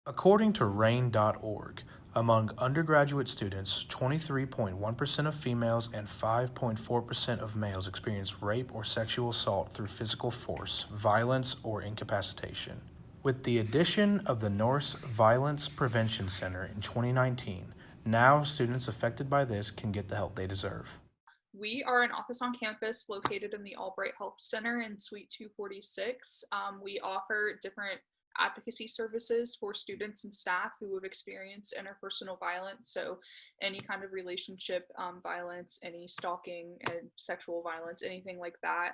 According to RAIN.org, among undergraduate students, 23.1% of females and 5.4% of males experience rape or sexual assault through physical force, violence, or incapacitation. With the addition of the Norse Violence Prevention Center in 2019, now students affected by this can get the help they deserve. We are an office on campus located in the Albright Health Center in Suite 246. We offer different advocacy services for students and staff who have experienced interpersonal violence. So any kind of relationship violence, any stalking and sexual violence, anything like that.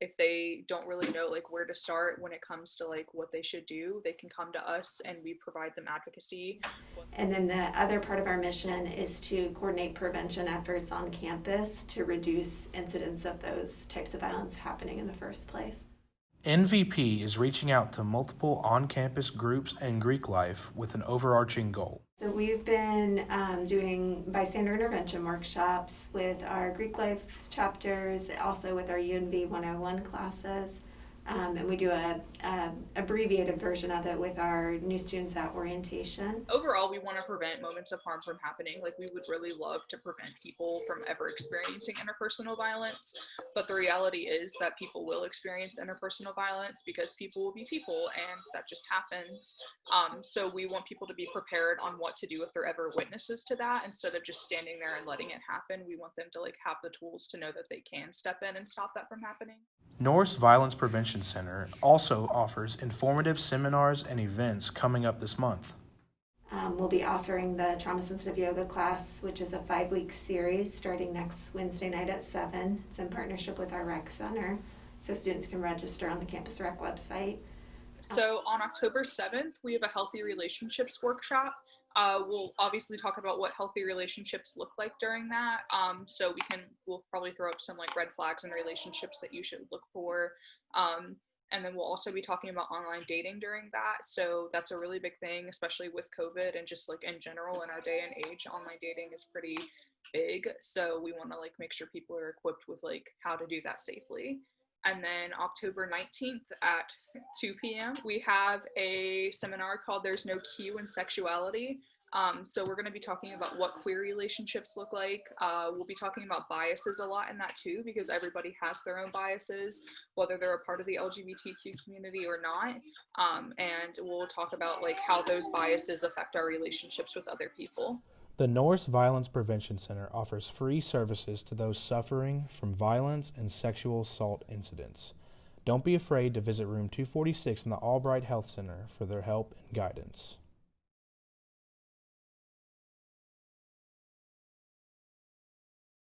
If they don't really know like where to start when it comes to like what they should do, they can come to us and we provide them advocacy. And then the other part of our mission is to coordinate prevention efforts on campus to reduce incidents of those types of violence happening in the first place. NVP is reaching out to multiple on-campus groups and Greek life with an overarching goal. So we've been doing bystander intervention workshops with our Greek life chapters, also with our UNV 101 classes. And we do a abbreviated version of it with our new students at orientation. Overall, we want to prevent moments of harm from happening. Like, we would really love to prevent people from ever experiencing interpersonal violence, but the reality is that people will experience interpersonal violence because people will be people, and that just happens. So we want people to be prepared on what to do if they're ever witnesses to that. Instead of just standing there and letting it happen, we want them to like have the tools to know that they can step in and stop that from happening. Norse Violence Prevention Center also offers informative seminars and events coming up this month. We'll be offering the Trauma Sensitive Yoga class, which is a 5-week series starting next Wednesday night at 7. It's in partnership with our rec center, so students can register on the Campus Rec website. So on October 7th, we have a healthy relationships workshop. We'll obviously talk about what healthy relationships look like during that. So we'll probably throw up some like red flags in relationships that you should look for. And then we'll also be talking about online dating during that. So that's a really big thing, especially with COVID and just like in general in our day and age, online dating is pretty big. So we want to like make sure people are equipped with like how to do that safely. And then October 19th at 2 p.m., we have a seminar called There's No Q in Sexuality. So we're going to be talking about what queer relationships look like. We'll be talking about biases a lot in that too, because everybody has their own biases, whether they're a part of the LGBTQ community or not. And we'll talk about like how those biases affect our relationships with other people. The Norse Violence Prevention Center offers free services to those suffering from violence and sexual assault incidents. Don't be afraid to visit room 246 in the Albright Health Center for their help and guidance.